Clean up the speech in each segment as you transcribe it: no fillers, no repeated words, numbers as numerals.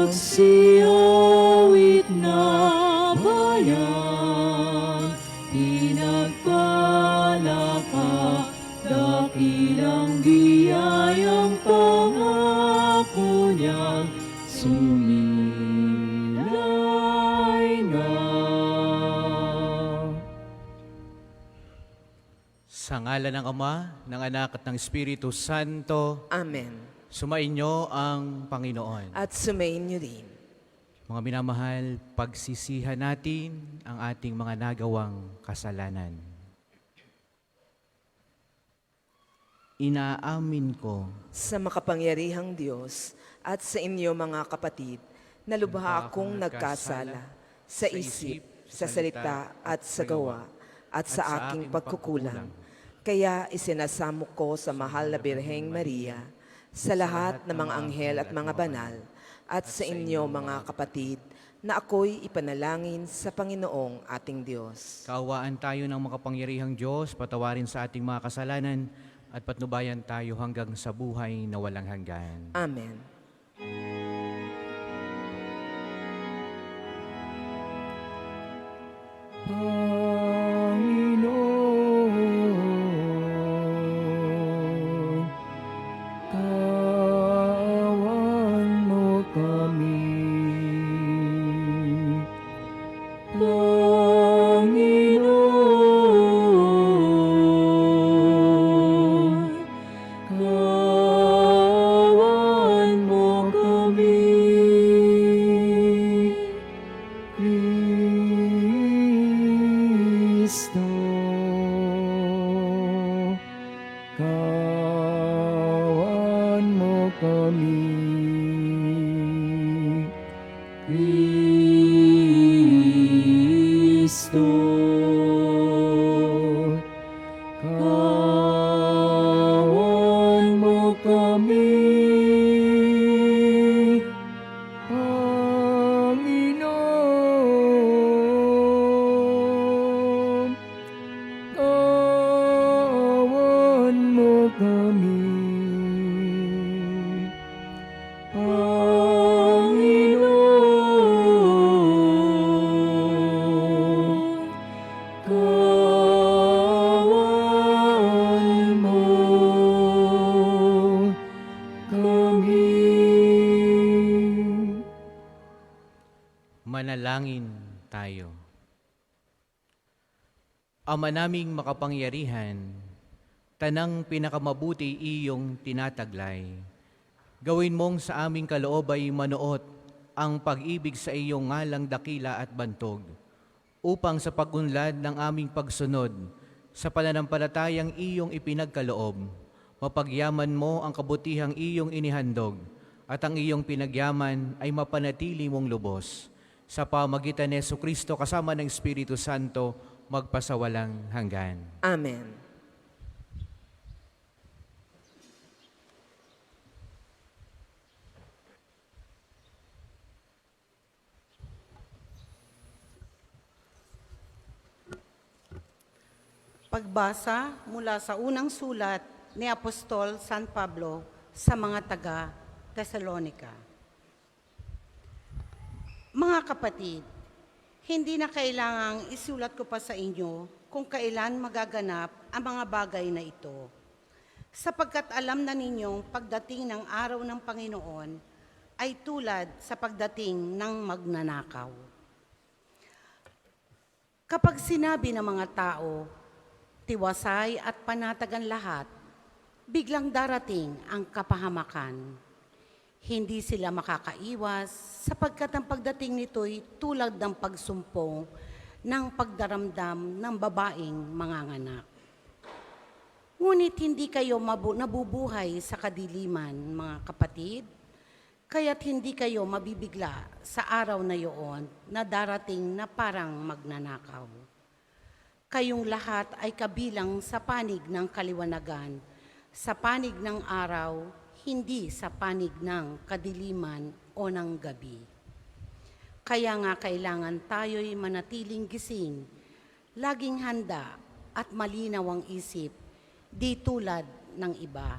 Nagsiyawit na bayan, pinagpala ka, dakilang biyayang pangako niyang sumilay na. Sa ngalan ng Ama, ng Anak at ng Espiritu Santo, Amen. sumainyo ang Panginoon. At sumainyo din. Mga minamahal, pagsisihan natin ang ating mga nagawang kasalanan. Inaamin ko Sa makapangyarihang Diyos at sa inyo mga kapatid, na lubha akong nagkasala sa isip, sa salita at sa gawa, at sa aking pagkukulang. Kaya isinasamo ko sa mahal na Birheng Maria, sa lahat ng mga anghel at mga banal, at sa inyo mga kapatid, na ako'y ipanalangin sa Panginoong ating Diyos. kaawaan tayo ng makapangyarihang Diyos, patawarin sa ating mga kasalanan, at patnubayan tayo hanggang sa buhay na walang hanggan. Amen. Panginoon, kawan mo kami. Panginoon, kawan mo kami. Kristo, kawan mo kami. Kristo, kawan mo kami. Panginoon, kawan mo kami. Panginoon, kawan mo kami. Manalangin tayo. Ama naming makapangyarihan, tanang pinakamabuti iyong tinataglay. Gawin mong sa aming kaloob ay manuot ang pag-ibig sa iyong ngalang dakila at bantog, upang sa pagunlad ng aming pagsunod sa pananampalatayang iyong ipinagkaloob, mapagyaman mo ang kabutihang iyong inihandog, at ang iyong pinagyaman ay mapanatili mong lubos. Sa pamagitan ni Jesucristo kasama ng Espiritu Santo, magpasawalang hanggan. Amen. Pagbasa mula sa unang sulat ni Apostol San Pablo sa mga taga-Tesalonica. Mga kapatid, hindi na kailangang isulat ko pa sa inyo kung kailan magaganap ang mga bagay na ito. Sapagkat alam na ninyong pagdating ng araw ng Panginoon ay tulad sa pagdating ng magnanakaw. Kapag sinabi ng mga tao, tiwasay at panatagan lahat, biglang darating ang kapahamakan. Hindi sila makakaiwas sapagkat ang pagdating nito'y tulad ng pagsumpong ng pagdaramdam ng babaeng manganganak. Ngunit hindi kayo nabubuhay sa kadiliman, mga kapatid, kaya't hindi kayo mabibigla sa araw na iyon na darating na parang magnanakaw. Kayong lahat ay kabilang sa panig ng kaliwanagan, sa panig ng araw, hindi sa panig ng kadiliman o ng gabi. Kaya nga kailangan tayo'y manatiling gising, laging handa at malinaw ang isip, di tulad ng iba.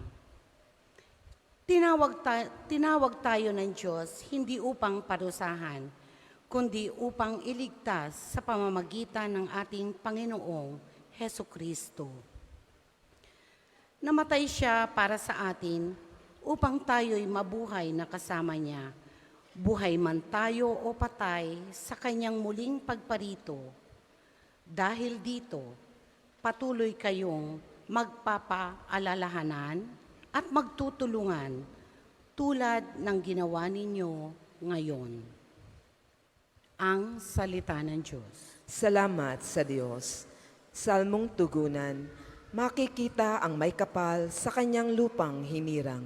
Tinawag tayo ng Diyos hindi upang parusahan, kundi upang iligtas sa pamamagitan ng ating Panginoong Heso Kristo. Namatay siya para sa atin upang tayo'y mabuhay na kasama niya, buhay man tayo o patay sa kanyang muling pagparito. Dahil dito, patuloy kayong magpapaalalahanan at magtutulungan tulad ng ginawa ninyo ngayon. Ang salita ng Diyos. Salamat sa Diyos. Salmong tugunan, makikita ang may kapal sa kanyang lupang hinirang.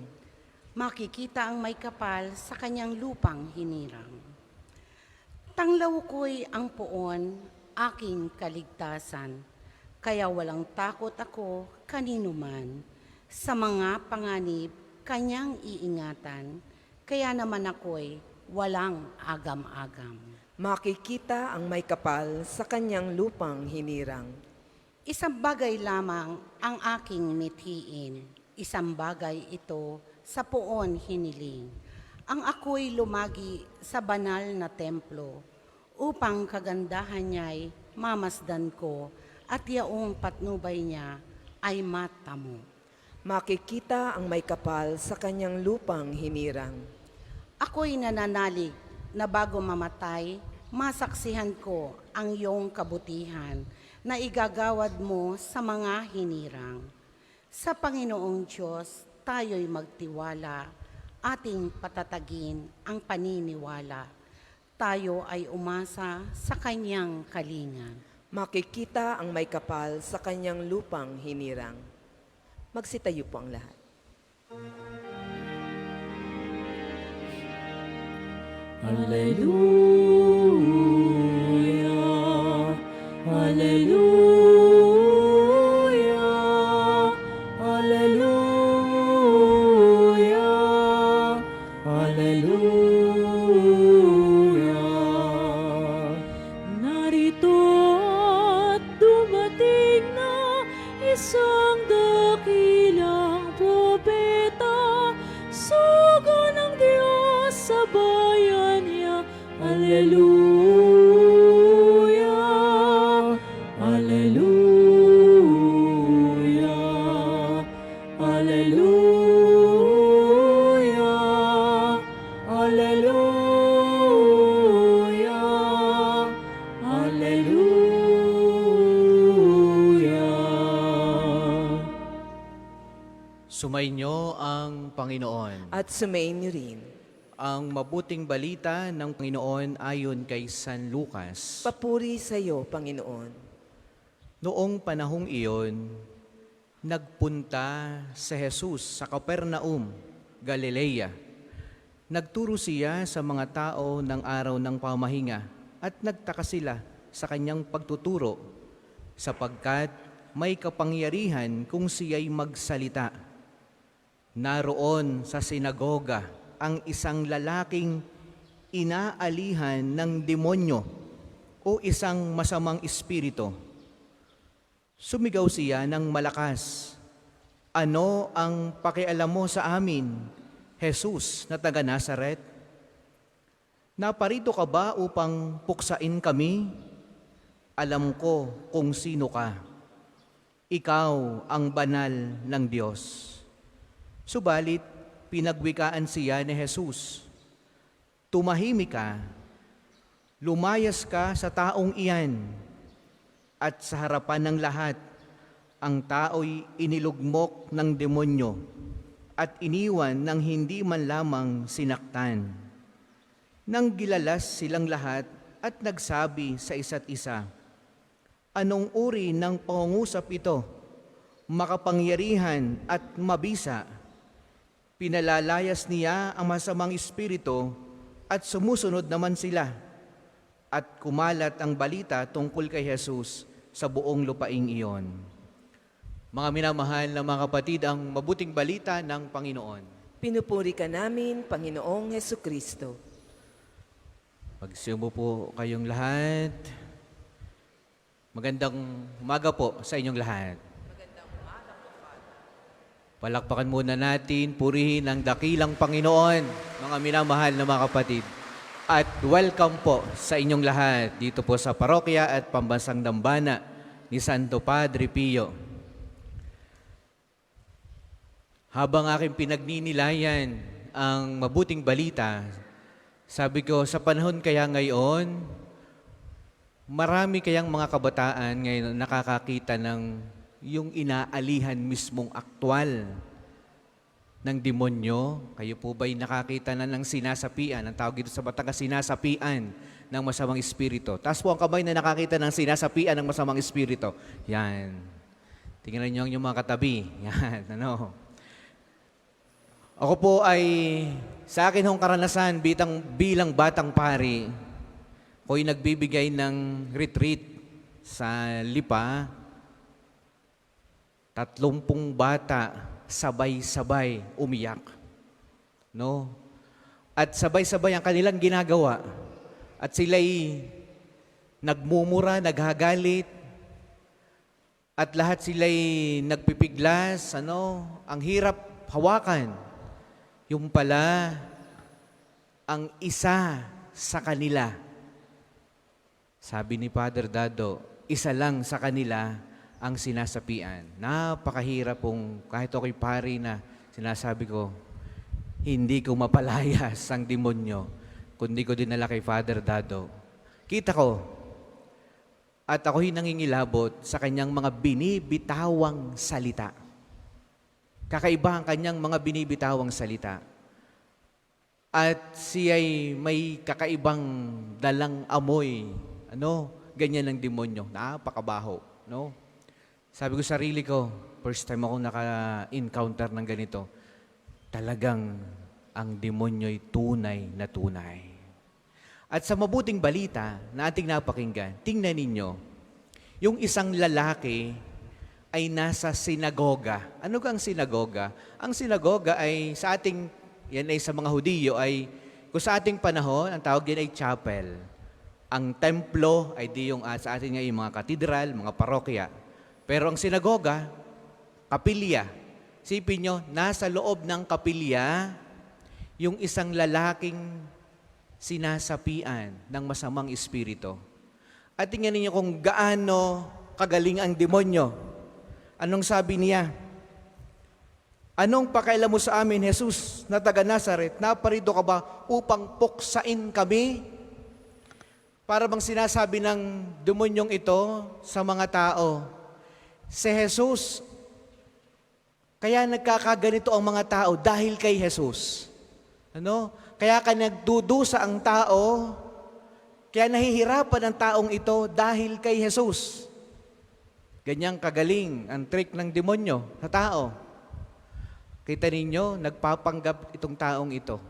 Makikita ang may kapal sa kanyang lupang hinirang. Tanglaw ko'y ang poon, aking kaligtasan, kaya walang takot ako kanino man. Sa mga panganib, kanyang iingatan, kaya naman ako'y walang agam-agam. Makikita ang may kapal sa kanyang lupang hinirang. Isang bagay lamang ang aking mithiin, isang bagay ito sa poon hiniling. Ang ako'y lumagi sa banal na templo, upang kagandahan niya'y mamasdan ko at yaong patnubay niya ay matamo. Makikita ang may kapal sa kanyang lupang hinirang. Ako'y nananalig na bago mamatay, masaksihan ko ang iyong kabutihan na igagawad mo sa mga hinirang. Sa Panginoong Diyos, tayo'y magtiwala, ating patatagin ang paniniwala. Tayo ay umasa sa kanyang kalingan. Makikita ang may kapal sa kanyang lupang hinirang. Magsitayo po ang lahat. Hallelujah, Hallelujah, Hallelujah, Hallelujah. Narito at dumating na isang dakilang propeta, sugo ng Diyos sa bayan niya. Hallelujah, Hallelujah, Hallelujah, Hallelujah, Hallelujah. Sumainyo ang Panginoon. At sumainyo rin. Ang mabuting balita ng Panginoon ayon kay San Lucas. Papuri sa iyo, Panginoon. Noong panahong iyon, nagpunta si Jesus sa Capernaum, Galilea. Nagturo siya sa mga tao ng araw ng pamahinga at nagtaka sila sa kanyang pagtuturo sapagkat may kapangyarihan kung siya'y magsalita. Naroon sa sinagoga ang isang lalaking inaalihan ng demonyo o isang masamang espiritu. Sumigaw siya ng malakas, "Ano ang pakialam mo sa amin, Jesus na taga Nazaret? Naparito ka ba upang puksain kami? Alam ko kung sino ka. Ikaw ang banal ng Diyos." Subalit, pinagwikaan siya ni Jesus, "Tumahimik ka, lumayas ka sa taong iyan." At sa harapan ng lahat, ang tao'y inilugmok ng demonyo at iniwan ng hindi man lamang sinaktan. Nang gilalas silang lahat at nagsabi sa isa't isa, "Anong uri ng pangungusap ito? Makapangyarihan at mabisa." Pinalalayas niya ang masamang espiritu at sumusunod naman sila. At kumalat ang balita tungkol kay Jesus sa buong lupaing iyon. Mga minamahal na mga kapatid, ang mabuting balita ng Panginoon. Pinupuri ka namin, Panginoong Hesukristo. Magsiumo po kayong lahat. Magandang umaga po sa inyong lahat. Palakpakan muna natin, purihin ang dakilang Panginoon, mga minamahal na mga kapatid. At welcome po sa inyong lahat dito po sa parokya at pambansang dambana ni Santo Padre Pio. Habang aking pinagninilayan ang mabuting balita, sabi ko, sa panahon kaya ngayon, marami kayang mga kabataan ngayon nakakakita ng yung inaalihan mismong aktwal ng demonyo. Kayo po ba'y nakakita na ng sinasapian? Ang tawag dito sa Batangas, sinasapian ng masamang espiritu. Taas po ang kamay na nakakita ng sinasapian ng masamang espiritu. Yan. Tingnan niyo yung mga katabi. Yan, ano. Ako po ay, sa akin hong karanasan bilang batang pari, ako'y nagbibigay ng retreat sa Lipa. 30 bata sabay-sabay umiyak. No? At sabay-sabay ang kanilang ginagawa. At sila'y nagmumura, naghagalit. At lahat sila'y nagpipiglas. Ano? Ang hirap hawakan. Yung pala, ang isa sa kanila, sabi ni Father Dado, isa lang sa kanila ang sinasapian. Napakahirap pong, kahit ako'y pari na, sinasabi ko, hindi ko mapalayas ang demonyo, kundi ko dinala kay Father Dado. Kita ko, at ako'y nangingilabot sa kanyang mga binibitawang salita. Kakaiba ang kanyang mga binibitawang salita. At siya'y may kakaibang dalang amoy. Ano? Ganyan ang demonyo. Napakabaho. No? Sabi ko sarili ko, first time ako naka-encounter ng ganito, talagang ang demonyo'y tunay na tunay. At sa mabuting balita na ating napakinggan, tingnan ninyo, yung isang lalaki ay nasa sinagoga. Ano ka ang sinagoga? Ang sinagoga ay sa ating, yan ay sa mga Hudiyo, ay kung sa ating panahon, ang tawag din ay chapel. Ang templo ay di yung sa atin nga yung mga katedral, mga parokya. Pero ang sinagoga, kapilya. Sipin nyo, nasa loob ng kapilya, yung isang lalaking sinasapian ng masamang espiritu. At tingnan ninyo kung gaano kagaling ang demonyo. Anong sabi niya? Anong pakailan mo sa amin, Jesus, na taga Nazaret? Naparito ka ba upang puksain kami? Para bang sinasabi ng demonyong ito sa mga tao, si Jesus, kaya nagkakaganito ang mga tao dahil kay Jesus. Ano? Kaya ka nagdudusa ang tao, kaya nahihirapan ang taong ito dahil kay Jesus. Ganyang kagaling ang trick ng demonyo sa tao. Kita ninyo, nagpapanggap itong taong ito.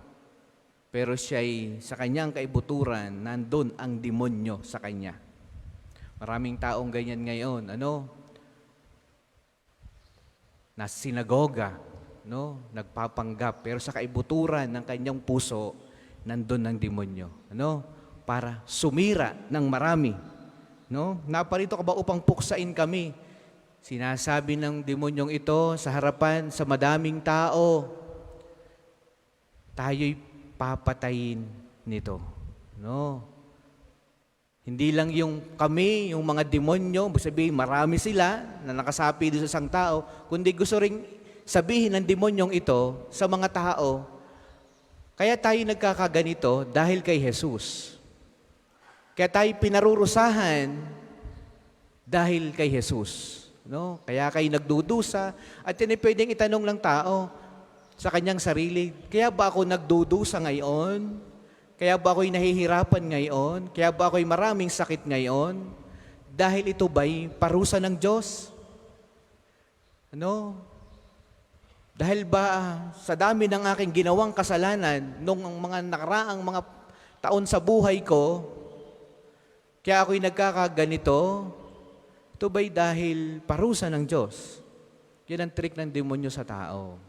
Pero siya'y sa kanyang kaibuturan, nandun ang demonyo sa kanya. Maraming taong ganyan ngayon. Ano? Na sinagoga, no? Nagpapanggap, pero sa kaibuturan ng kanyang puso, nandun ang demonyo. Ano? Para sumira ng marami. No? Naparito ka ba upang puksain kami? Sinasabi ng demonyong ito sa harapan sa madaming tao, tayo'y papatayin nito. No? Hindi lang yung kami, yung mga demonyo, sabihin marami sila na nakasapi doon sa isang tao, kundi gusto ring sabihin ng demonyong ito sa mga tao, kaya tayo nagkakaganito dahil kay Jesus. Kaya tayo pinarurusahan dahil kay Jesus. No? Kaya kayo nagdudusa, at yun ay pwedeng itanong ng tao sa kanyang sarili, kaya ba ako nagdudusa ngayon? Kaya ba ako'y nahihirapan ngayon? Kaya ba ako'y maraming sakit ngayon? Dahil ito ba'y parusa ng Diyos? Ano? Dahil ba sa dami ng aking ginawang kasalanan nung mga nakaraang mga taon sa buhay ko, kaya ako'y nagkakaganito? Ito ba'y dahil parusa ng Diyos? Yan ang trick ng demonyo sa tao.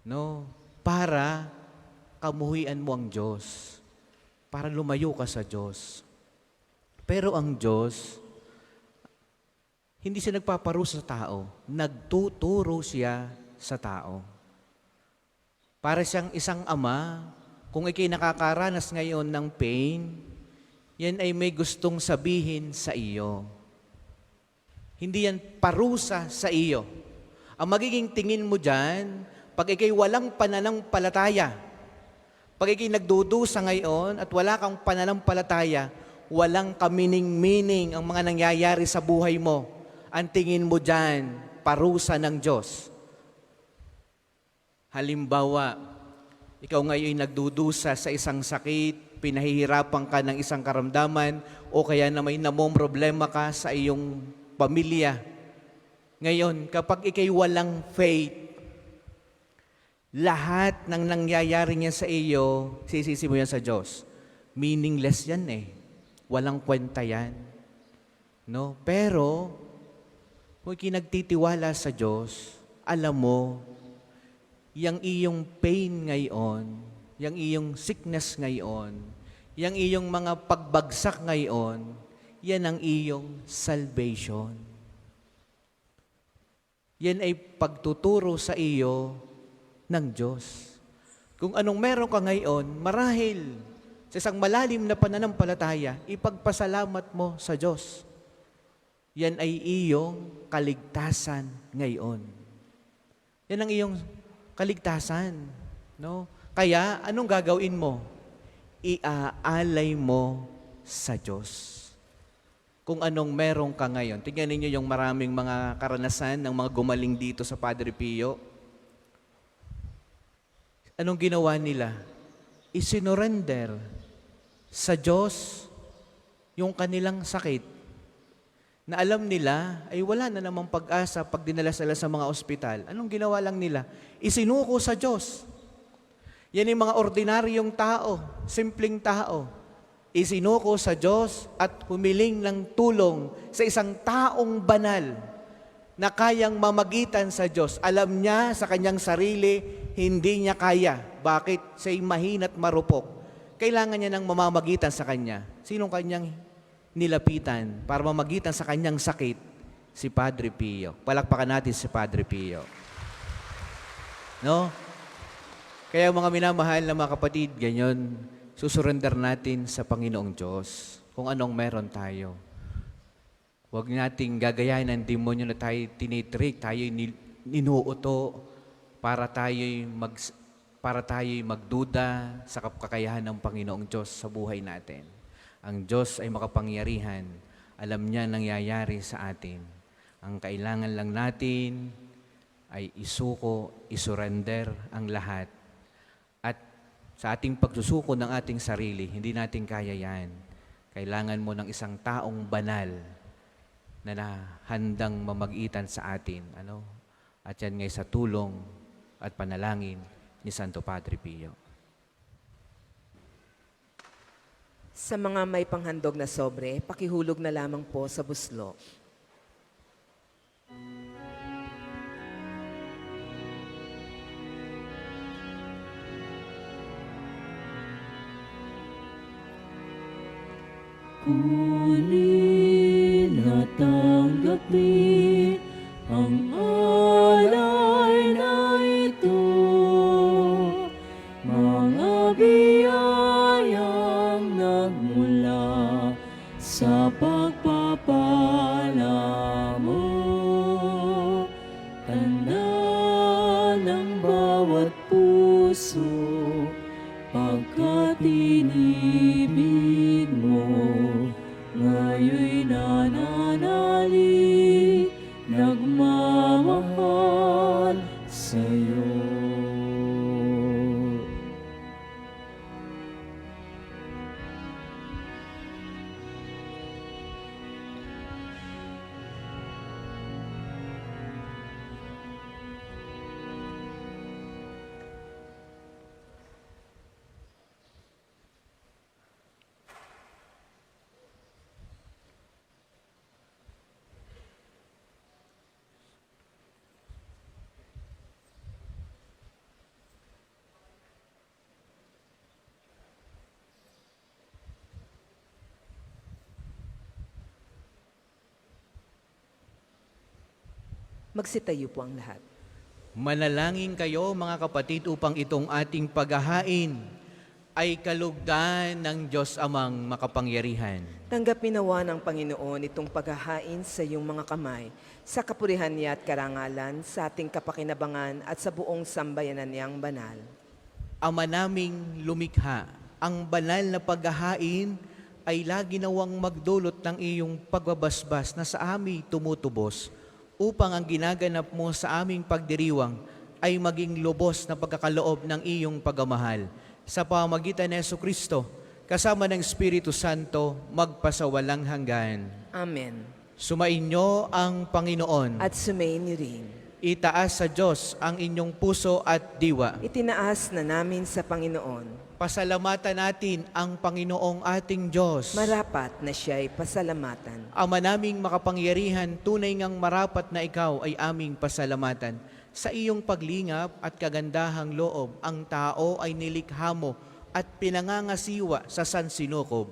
No? Para kamuhian mo ang Diyos, para lumayo ka sa Diyos. Pero ang Diyos, hindi siya nagpaparusa sa tao, nagtuturo siya sa tao. Para siyang isang ama, kung ikay nakakaranas ngayon ng pain, yan ay may gustong sabihin sa iyo. Hindi yan parusa sa iyo. Ang magiging tingin mo dyan, pag ikay walang pananampalataya, pag ikay nagdudusa ngayon at wala kang pananampalataya, walang kamining-mining ang mga nangyayari sa buhay mo. Ang tingin mo dyan, parusa ng Diyos. Halimbawa, ikaw ngayon nagdudusa sa isang sakit, pinahihirapan ka ng isang karamdaman, o kaya na may namomroblema ka sa iyong pamilya. Ngayon, kapag ikay walang faith, lahat ng nangyayari niya sa iyo, sisisi mo yan sa Diyos. Meaningless yan eh. Walang kwenta yan. No? Pero, kung ikinagtitiwala sa Diyos, alam mo, yang iyong pain ngayon, yang iyong sickness ngayon, yang iyong mga pagbagsak ngayon, yan ang iyong salvation. Yan ay pagtuturo sa iyo ng Diyos. Kung anong meron ka ngayon, marahil sa isang malalim na pananampalataya, ipagpasalamat mo sa Diyos. Yan ay iyong kaligtasan ngayon. Yan ang iyong kaligtasan. No? Kaya, anong gagawin mo? Iaalay mo sa Diyos. Kung anong meron ka ngayon. Tingnan ninyo yung maraming mga karanasan ng mga gumaling dito sa Padre Pio. Anong ginawa nila? Isinorender sa Diyos yung kanilang sakit na alam nila ay wala na namang pag-asa pag dinala sila sa mga ospital. Anong ginawa lang nila? Isinuko sa Diyos. Yan yung mga ordinaryong tao, simpleng tao. Isinuko sa Diyos at humiling ng tulong sa isang taong banal na kayang mamagitan sa Diyos. Alam niya sa kanyang sarili, hindi niya kaya. Bakit? Siya'y mahina't marupok. Kailangan niya ng mamamagitan sa kanya. Sinong kanyang nilapitan para mamagitan sa kanyang sakit? Si Padre Pio. Palakpakan natin si Padre Pio. No? Kaya mga minamahal na mga kapatid, ganyan, susurrender natin sa Panginoong Diyos kung anong meron tayo. Huwag nating gagayahin ang demonyo na tayo tinitrik, tayo ninuuto para tayo'y magduda sa kakayahan ng Panginoong Diyos sa buhay natin. Ang Diyos ay makapangyarihan. Alam niya nangyayari sa atin. Ang kailangan lang natin ay isurrender ang lahat. At sa ating pagsusuko ng ating sarili, hindi natin kaya yan. Kailangan mo ng isang taong banal na handang mamagitan sa atin. Ano? At yan ngay sa tulong at panalangin ni Santo Padre Pio. Sa mga may panghandog na sobre, pakihulog na lamang po sa buslo. Kunin at tanggapin ang alay na ito, mga biyayang nagmula sa pagpapala mo. Tanda ng bawat puso, pagkat inibig mo, ngayon'y nananalig, nagmamahal sa'yo. Magsitayo po ang lahat. Manalangin kayo mga kapatid upang itong ating paghahain ay kalugdan ng Diyos Amang makapangyarihan. Tanggapin nawa ng Panginoon itong paghahain sa iyong mga kamay, sa kapurihan niya at karangalan, sa ating kapakinabangan at sa buong sambayanan niyang banal. Ama naming lumikha, ang banal na paghahain ay lagi nawang magdulot ng iyong pagbabasbas na sa amin tumutubos, upang ang ginaganap mo sa aming pagdiriwang ay maging lubos na pagkakaloob ng iyong pagmamahal. Sa pamamagitan ni Jesucristo, kasama ng Espiritu Santo, magpasawalang hanggan. Amen. Sumainyo ang Panginoon. At sumayin niyo rin. Itaas sa Diyos ang inyong puso at diwa. Itinaas na namin sa Panginoon. Pasalamatan natin ang Panginoong ating Diyos. Marapat na siya'y pasalamatan. Ama naming makapangyarihan, tunay ngang marapat na ikaw ay aming pasalamatan. Sa iyong paglingap at kagandahang loob, ang tao ay nilikha mo at pinangangasiwa sa sansinukob.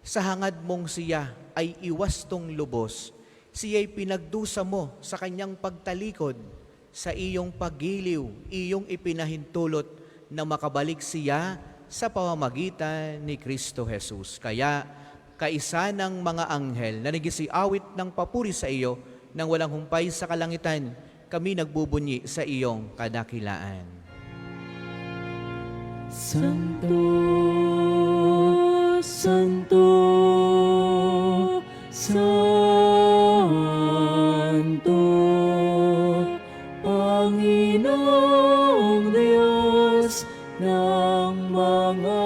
Sa hangad mong siya ay iwastong lubos. Siya'y pinagdusa mo sa kanyang pagtalikod. Sa iyong paggiliw, iyong ipinahintulot na makabalik siya sa pamamagitan ni Kristo Jesus. Kaya, kaisa ng mga anghel na nagisiawit ng papuri sa iyo nang walang humpay sa kalangitan, kami nagbubunyi sa iyong kadakilaan. Santo, Santo, Santo, Panginoong Diyos ng mga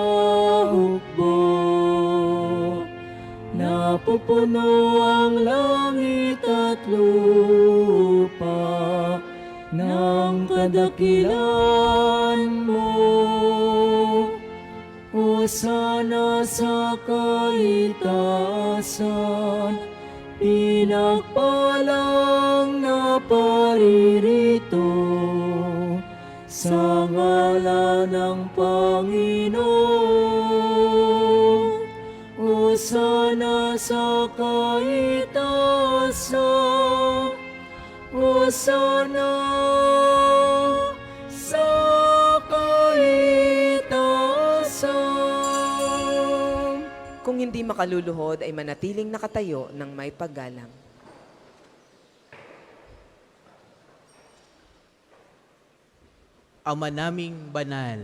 hukbo. Napupuno ang langit at lupa ng kadakilan mo. Hosana sa kaitaasan, pinagpalang na paririto sa ngalan ng Panginoon. Hosana sa kaitaasan, Hosana sa kaitaasan. Kung hindi makaluluhod ay manatiling nakatayo ng may paggalang. Ama naming banal,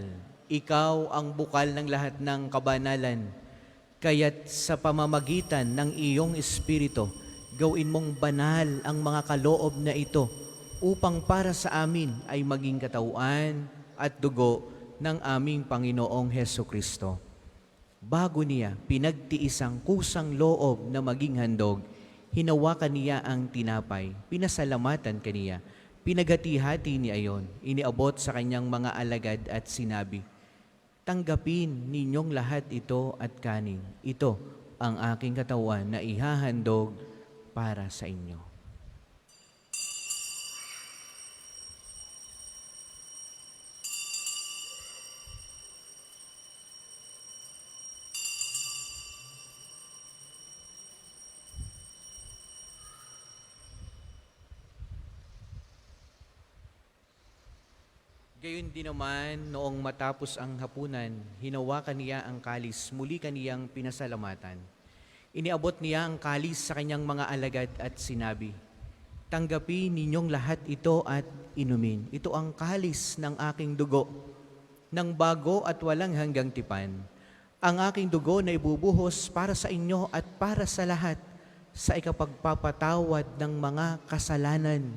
ikaw ang bukal ng lahat ng kabanalan. Kaya't sa pamamagitan ng iyong Espiritu, gawin mong banal ang mga kaloob na ito upang para sa amin ay maging katauhan at dugo ng aming Panginoong Hesukristo. Bago niya pinagtiis ang kusang loob na maging handog, hinawakan niya ang tinapay, pinasalamatan kaniya, pinaghati-hati ni ayon, iniabot sa kanyang mga alagad at sinabi, "Tanggapin ninyong lahat ito at kanin. Ito ang aking katawan na ihahandog para sa inyo." Gayon din naman, noong matapos ang hapunan, hinawakan niya ang kalis, muli kaniyang pinasalamatan. Iniabot niya ang kalis sa kanyang mga alagad at sinabi, "Tanggapin ninyong lahat ito at inumin. Ito ang kalis ng aking dugo, ng bago at walang hanggang tipan. Ang aking dugo na ibubuhos para sa inyo at para sa lahat, sa ikapagpapatawad ng mga kasalanan.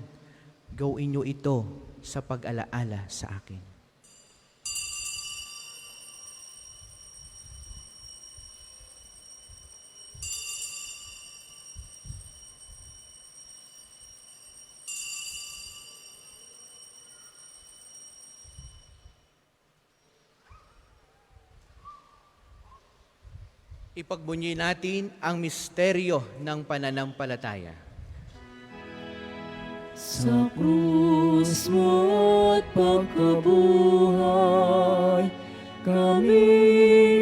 Gawin niyo ito sa pag-alaala sa akin." Ipagbunyi natin ang misteryo ng pananampalataya. Sa krus mo at pagkabuhay, kami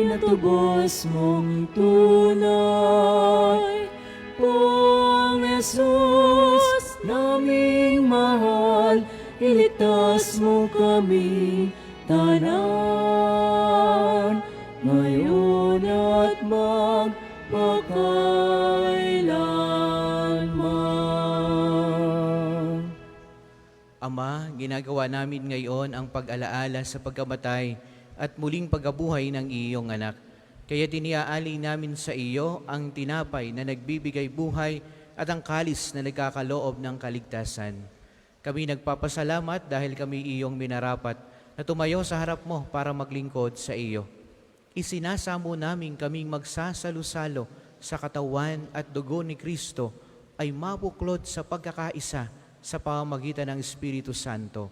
natubos mong tunay. Poong Jesus, naming mahal, iligtas mo kami tanan, ngayon at magpakailanman. Ama, ginagawa namin ngayon ang pag-alaala sa pagkamatay at muling pagkabuhay ng iyong anak. Kaya tiniaalay namin sa iyo ang tinapay na nagbibigay buhay at ang kalis na nagkakaloob ng kaligtasan. Kami nagpapasalamat dahil kami iyong minarapat na tumayo sa harap mo para maglingkod sa iyo. Isinasamo namin kaming magsasalo-salo sa katawan at dugo ni Kristo ay mabuklod sa pagkakaisa sa pamamagitan ng Espiritu Santo.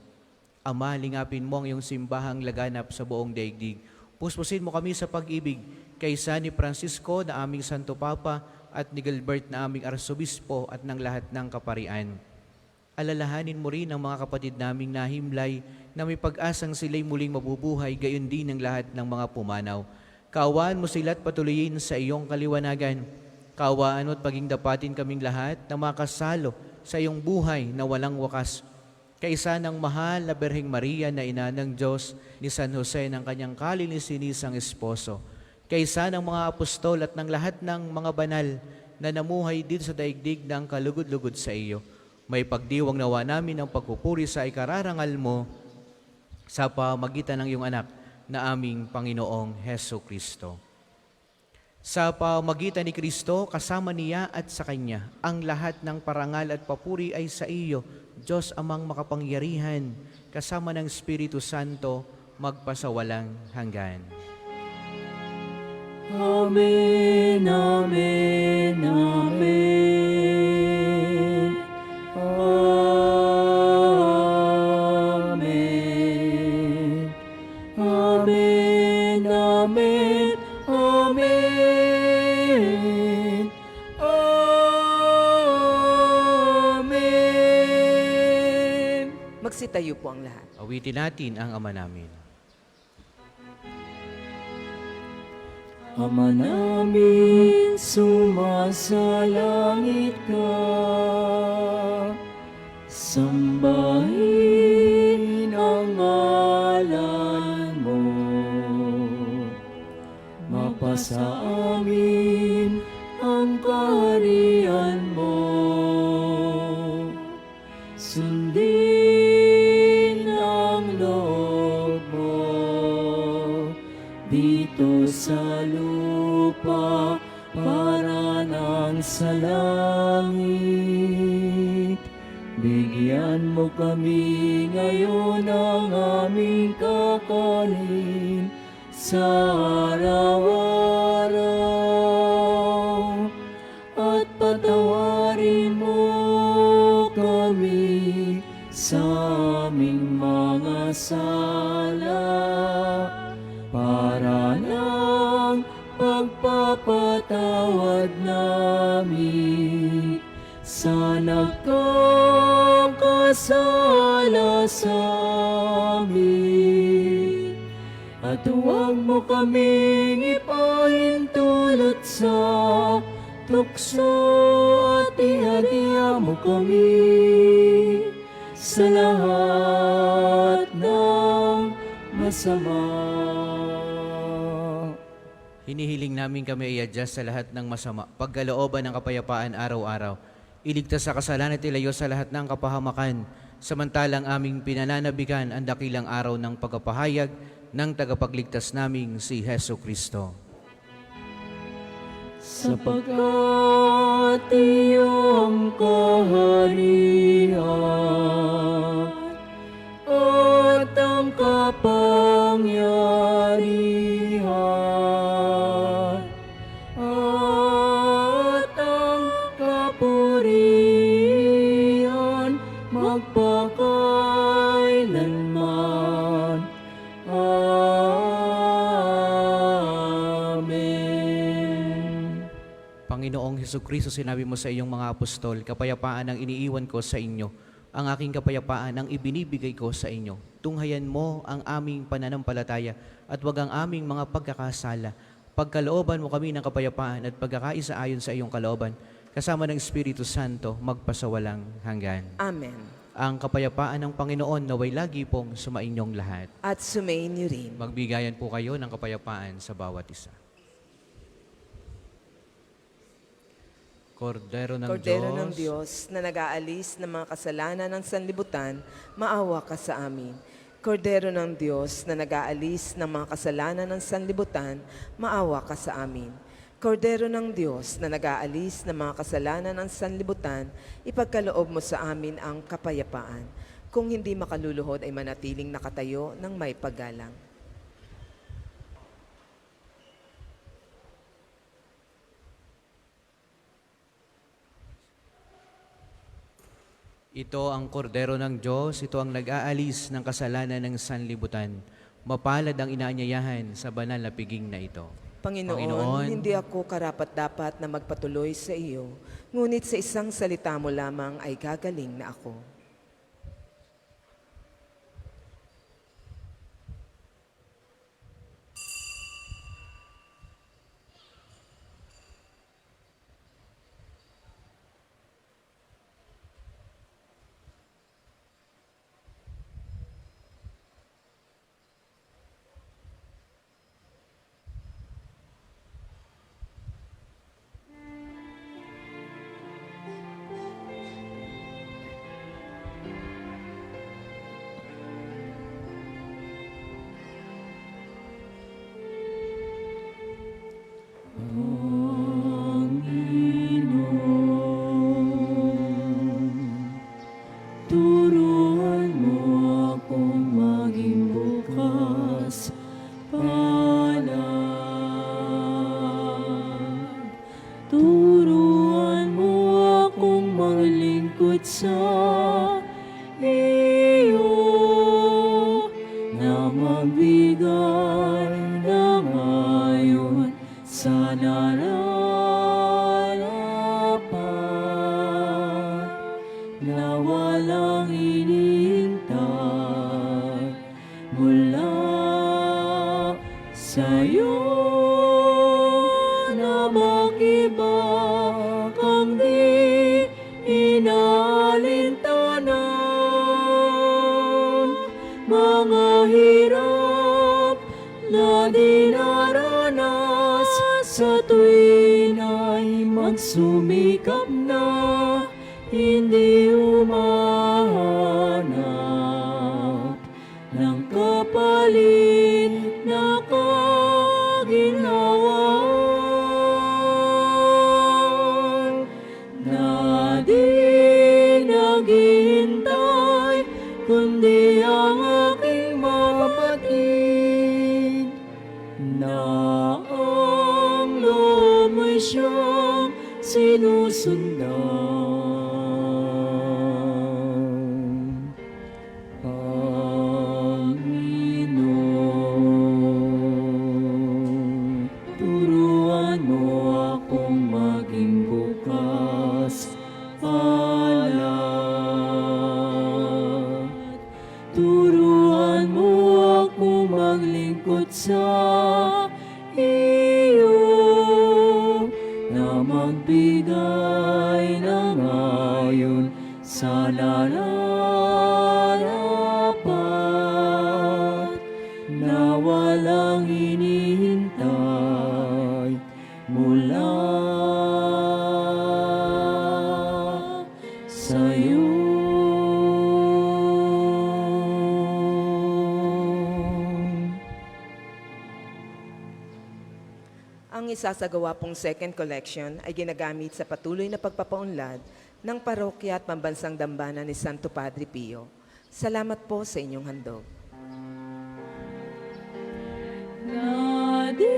Ama, lingapin mo ang iyong simbahang laganap sa buong daigdig. Puspusin mo kami sa pag-ibig kaysa ni Francisco na aming Santo Papa at ni Gilbert na aming Arsobispo at ng lahat ng kaparian. Alalahanin mo rin ang mga kapatid naming nahimlay na may pag-asang sila'y muling mabubuhay, gayon din ang lahat ng mga pumanaw. Kaawaan mo sila at patuloyin sa iyong kaliwanagan. Kaawaan mo at paging dapatin kaming lahat na makasalo sa iyong buhay na walang wakas. Kaisa ng mahal na Berheng Maria na ina ng Diyos, ni San Jose ng kanyang kalilisinisang esposo, kaisa ng mga apostol at ng lahat ng mga banal na namuhay dito sa daigdig ng kalugod-lugod sa iyo. May pagdiwang nawa namin ang pagpupuri sa ikararangal mo sa pamagitan ng iyong anak na aming Panginoong Heso Kristo. Sa pamagitan ni Kristo, kasama niya at sa Kanya, ang lahat ng parangal at papuri ay sa iyo, Diyos amang makapangyarihan, kasama ng Espiritu Santo, magpasawalang hanggan. Amen, amen, amen. Amen. Amen, amen, amen. Amen. Magsitayo po ang lahat. Awitin natin ang Ama namin. Ama namin, sumasalangit ka, sambahin ang ngalan mo, mapasa amin ang kaharian mo, sundin ang loob mo dito sa lupa para nang sa langit. Bigyan mo kami ngayon ng aming kakanin sa araw-araw, at patawarin mo kami sa aming mga sala, para ng pagpapatawad namin sa nagkakasala sa amin. At huwag mo kaming ipahintulot sa tukso, at ihadiya mo kami sa lahat ng masama. Hinihiling namin kami i-adjust sa lahat ng masama, pagkalooban ng kapayapaan araw-araw. Iligtas sa kasalanan at ilayo sa lahat ng kapahamakan, samantalang aming pinananabikan ang dakilang araw ng pagpapahayag ng tagapagligtas naming si Heso Kristo. Sapagkat iyong kaharian at ang kapangyarihan at ang kapurihan magpakailanman. Amen. Panginoong Hesukristo, sinabi mo sa iyong mga apostol, kapayapaan ang iniiwan ko sa inyo, ang aking kapayapaan ang ibinibigay ko sa inyo. Tunghayan mo ang aming pananampalataya at wag ang aming mga pagkakasala. Pagkalooban mo kami ng kapayapaan at pagkakaisa ayon sa iyong kalooban, kasama ng Espiritu Santo, magpasawalang hanggan. Amen. Ang kapayapaan ng Panginoon naway lagi pong sumainyong lahat. At sumainyo rin. Magbigayan po kayo ng kapayapaan sa bawat isa. Kordero ng Kordero Diyos, ng Diyos na nag-aalis ng mga kasalanan ng sanlibutan, maawa ka sa amin. Kordero ng Diyos na nag-aalis ng mga kasalanan ng sanlibutan, maawa ka sa amin. Kordero ng Diyos na nag-aalis ng mga kasalanan ng sanlibutan, ipagkaloob mo sa amin ang kapayapaan. Kung hindi makaluluhod ay manatiling nakatayo ng may paggalang. ito ang kordero ng Diyos, ito ang nag-aalis ng kasalanan ng sanlibutan. Mapalad ang inaanyayahan sa banal na piging na ito. Panginoon, hindi ako karapat-dapat na magpatuloy sa iyo, ngunit sa isang salita mo lamang ay gagaling na ako. Turuan mo akong maging bukas palad. Turuan mo akong maglingkod sa iyo, na magbigay ng ayon sa nararapat, na walang inihintay mula sa'yo, na makibak ang di inaalintanan, mga hirap na dinaranas sa tuwin ay magsumikap na hindi umahanap ng kapalit na kaginhawaan, na di naghihintay kundi ang aking mapatid, na ang loob mo'y siyang sinusundan. Panginoon, turuan mo akong maging bukas palad. Turuan mo akong maglingkod sa iyo, na magbigay ng ayon sa nararapat, na walang inihintay mula sa'yo. Ang isasagawa pong second collection ay ginagamit sa patuloy na pagpapaunlad ng parokya at pambansang dambana ni Santo Padre Pio. Salamat po sa inyong handog. Na di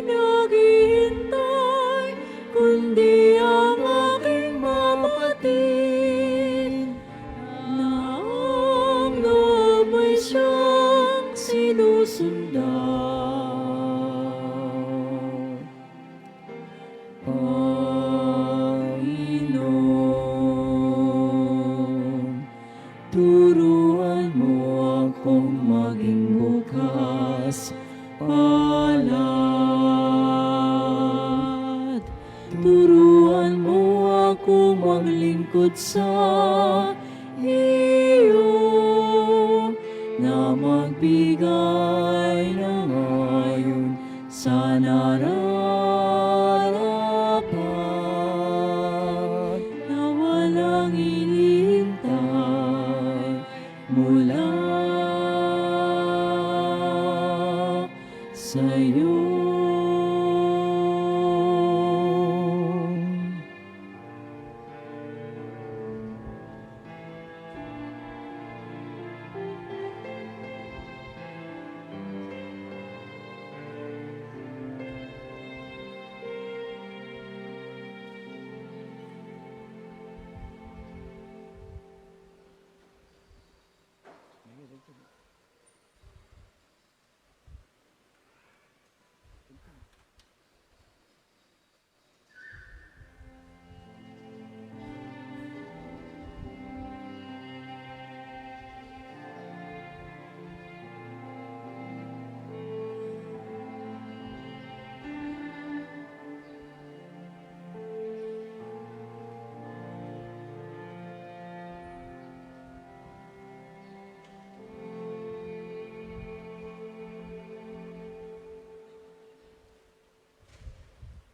naghihintay kundi ang aking mapatid, na ang loob ay siyang sinusundan. Panginoon, turuan mo akong maging bukas palad. Turuan mo akong maglingkod sa iyo, sa nararapat na walang inintay mula sa'yo.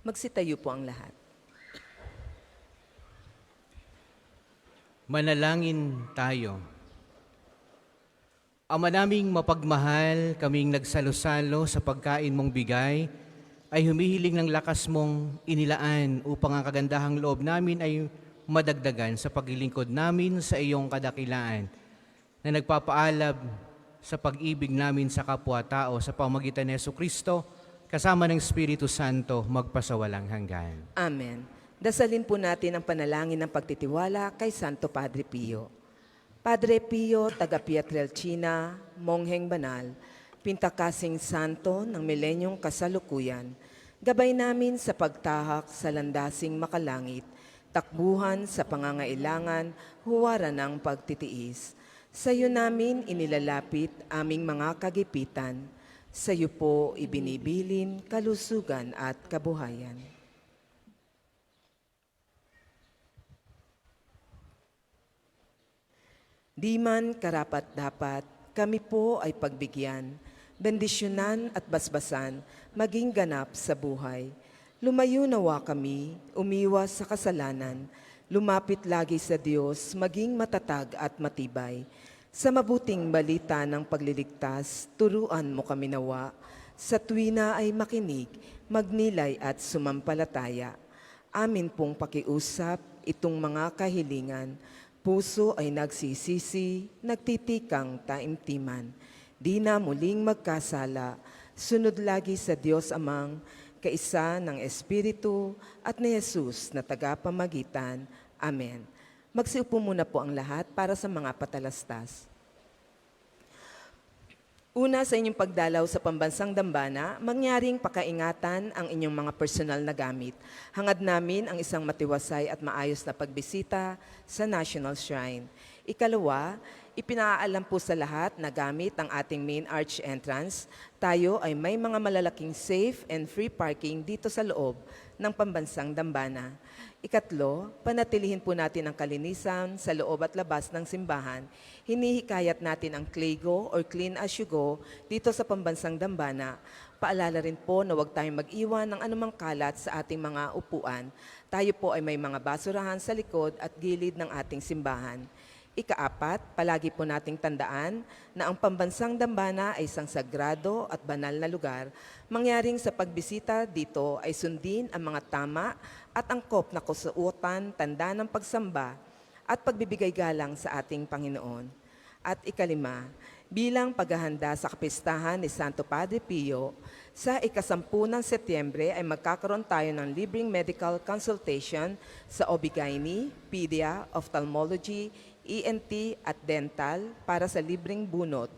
Magsitayo po ang lahat. Manalangin tayo. Ama naming mapagmahal, kaming nagsalo-salo sa pagkain mong bigay, ay humihiling ng lakas mong inilaan upang ang kagandahang loob namin ay madagdagan sa paglilingkod namin sa iyong kadakilaan na nagpapaalab sa pag-ibig namin sa kapwa-tao sa pamagitan ni Jesucristo, kasama ng Espiritu Santo, magpasawalang hanggan. Amen. Dasalin po natin ang panalangin ng pagtitiwala kay Santo Padre Pio. Padre Pio, taga Pietrelcina, Mongheng Banal, Pintakasing Santo ng Milenyong Kasalukuyan, gabay namin sa pagtahak sa landasing makalangit, takbuhan sa pangangailangan, huwaran ng pagtitiis. Sa iyo namin inilalapit aming mga kagipitan, sa iyo po ibinibilin kalusugan at kabuhayan. Di man karapat-dapat, kami po ay pagbigyan, bendisyonan at basbasan, maging ganap sa buhay. Lumayo nawa kami, umiwas sa kasalanan, lumapit lagi sa Diyos, maging matatag at matibay. Sa mabuting balita ng pagliligtas, turuan mo kami nawa. Sa tuwina ay makinig, magnilay at sumampalataya. Amin pong pakiusap itong mga kahilingan. Puso ay nagsisisi, nagtitikang taimtiman. Di na muling magkasala, sunod lagi sa Diyos Amang, kaisa ng Espiritu at ni Jesus na tagapamagitan. Amen. Magsiupo muna po ang lahat para sa mga patalastas. Una sa inyong pagdalaw sa pambansang dambana, mangyaring pakaingatan ang inyong mga personal na gamit. Hangad namin ang isang matiwasay at maayos na pagbisita sa National Shrine. Ikalawa, ipinaalam po sa lahat na gamit ang ating main arch entrance, tayo ay may mga malalaking safe and free parking dito sa loob ng pambansang dambana. Ikatlo, panatilihin po natin ang kalinisan sa loob at labas ng simbahan. Hinihikayat natin ang Clego or Clean As You Go dito sa pambansang dambana. Paalala rin po na huwag tayong mag-iwan ng anumang kalat sa ating mga upuan. Tayo po ay may mga basurahan sa likod at gilid ng ating simbahan. Ikaapat, palagi po nating tandaan na ang pambansang dambana ay isang sagrado at banal na lugar. Mangyaring sa pagbisita dito ay sundin ang mga tama at angkop na kusuotan, tanda ng pagsamba at pagbibigay galang sa ating Panginoon. At ikalima, bilang paghahanda sa kapistahan ni Santo Padre Pio, sa ika-10 ng Setyembre ay magkakaroon tayo ng libreng medical consultation sa OB/GYN, Pedia, Ophthalmology, ENT at Dental para sa libreng bunot.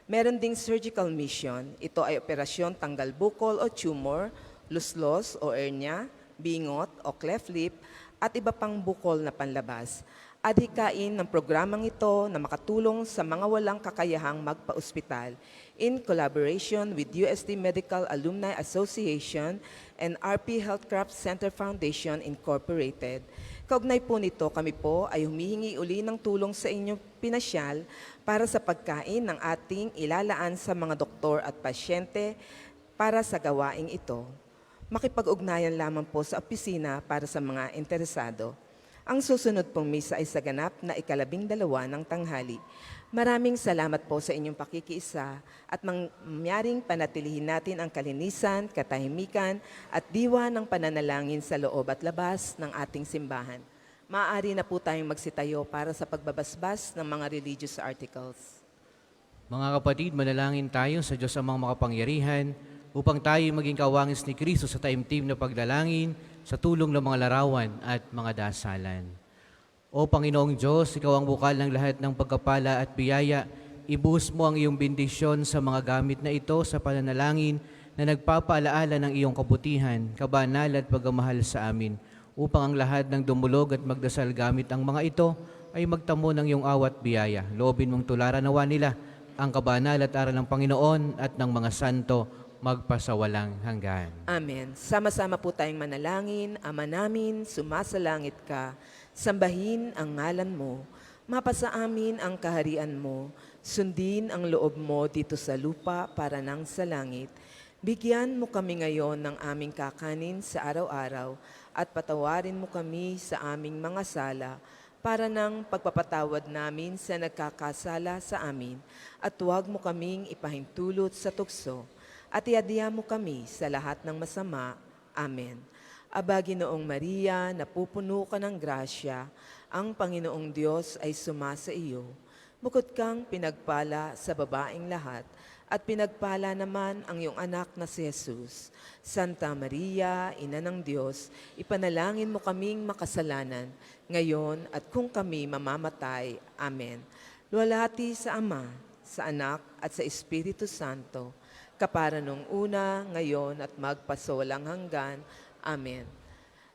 Meron ding surgical mission. Ito ay operasyon tanggal bukol o tumor, luslos o hernia, bingot o cleft lip at iba pang bukol na panlabas. Adhikain ng programang ito na makatulong sa mga walang kakayahang magpa-ospital in collaboration with UST Medical Alumni Association and RP Healthcraft Center Foundation Incorporated. Kaugnay po nito, kami po ay humihingi uli ng tulong sa inyong pinasyal para sa pagkain ng ating ilalaan sa mga doktor at pasyente Para sa gawaing ito, makipag-ugnayan lamang po sa opisina para sa mga interesado. Ang susunod pong misa ay sa ganap na 12 ng tanghali. Maraming salamat po sa inyong pakikiisa at mangyaring panatilihin natin ang kalinisan, katahimikan at diwa ng pananalangin sa loob at labas ng ating simbahan. Maaari na po tayong magsitayo para sa pagbabasbas ng mga religious articles. Mga kapatid, manalangin tayo sa Diyos amang makapangyarihan upang tayo maging kawangis ni Kristo sa taimtim na pagdalangin sa tulong ng mga larawan at mga dasalan. O Panginoong Diyos, Ikaw ang bukal ng lahat ng pagkapala at biyaya. Ibuhos mo ang iyong bendisyon sa mga gamit na ito sa pananalangin na nagpapaalaala ng iyong kabutihan, kabanal at pagmamahal sa amin, upang ang lahat ng dumulog at magdasal gamit ang mga ito ay magtamo ng iyong awat biyaya. Loobin mong tularan nawa nila ang kabanal at aral ng Panginoon at ng mga santo magpasawalang hanggan. Amen. Sama-sama po tayong manalangin. Ama namin, sumasalangit ka. Sambahin ang ngalan mo. Mapasa amin ang kaharian mo. Sundin ang loob mo dito sa lupa para nang sa langit. Bigyan mo kami ngayon ng aming kakanin sa araw-araw at patawarin mo kami sa aming mga sala para ng pagpapatawad namin sa nagkakasala sa amin at huwag mo kaming ipahintulot sa tukso at iadya mo kami sa lahat ng masama. Amen. Aba, Ginoong Maria, napupuno ka ng grasya, ang Panginoong Diyos ay sumasa iyo. Bukod kang pinagpala sa babaeng lahat, at pinagpala naman ang iyong anak na si Jesus. Santa Maria, Ina ng Diyos, ipanalangin mo kaming makasalanan, ngayon at kung kami mamamatay. Amen. Luwalhati sa Ama, sa Anak at sa Espiritu Santo, kapara nung una, ngayon at magpasawalang hanggan. Amen.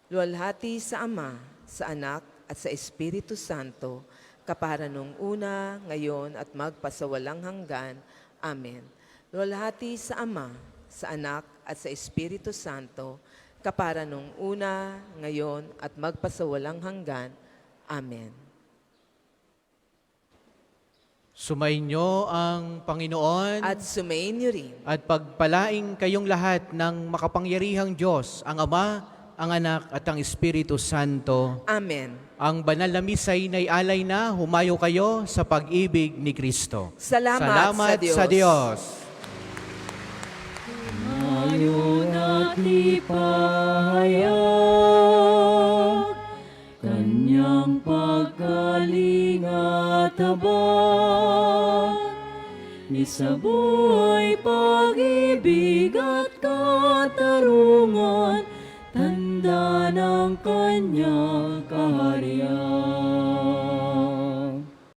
Luwalhati sa Ama, sa Anak at sa Espiritu Santo, kapara nung una, ngayon at magpasawalang hanggan. Amen. Luwalhati sa Ama, sa Anak at sa Espiritu Santo, kapara nung una, ngayon at magpasawalang hanggan. Amen. Sumainyo ang Panginoon At sumayin niyo rin. at pagpalaing kayong lahat ng makapangyarihang Diyos, ang Ama, ang Anak at ang Espiritu Santo. Amen. Ang banal na misa'y alay na, humayo kayo sa pag-ibig ni Kristo. Salamat sa Diyos. sa Diyos. Ngayon at ipahayag Kanyang paggaling at habag sa buhay, pag-ibig at katarungan, tanda ng Kanyang kaharian.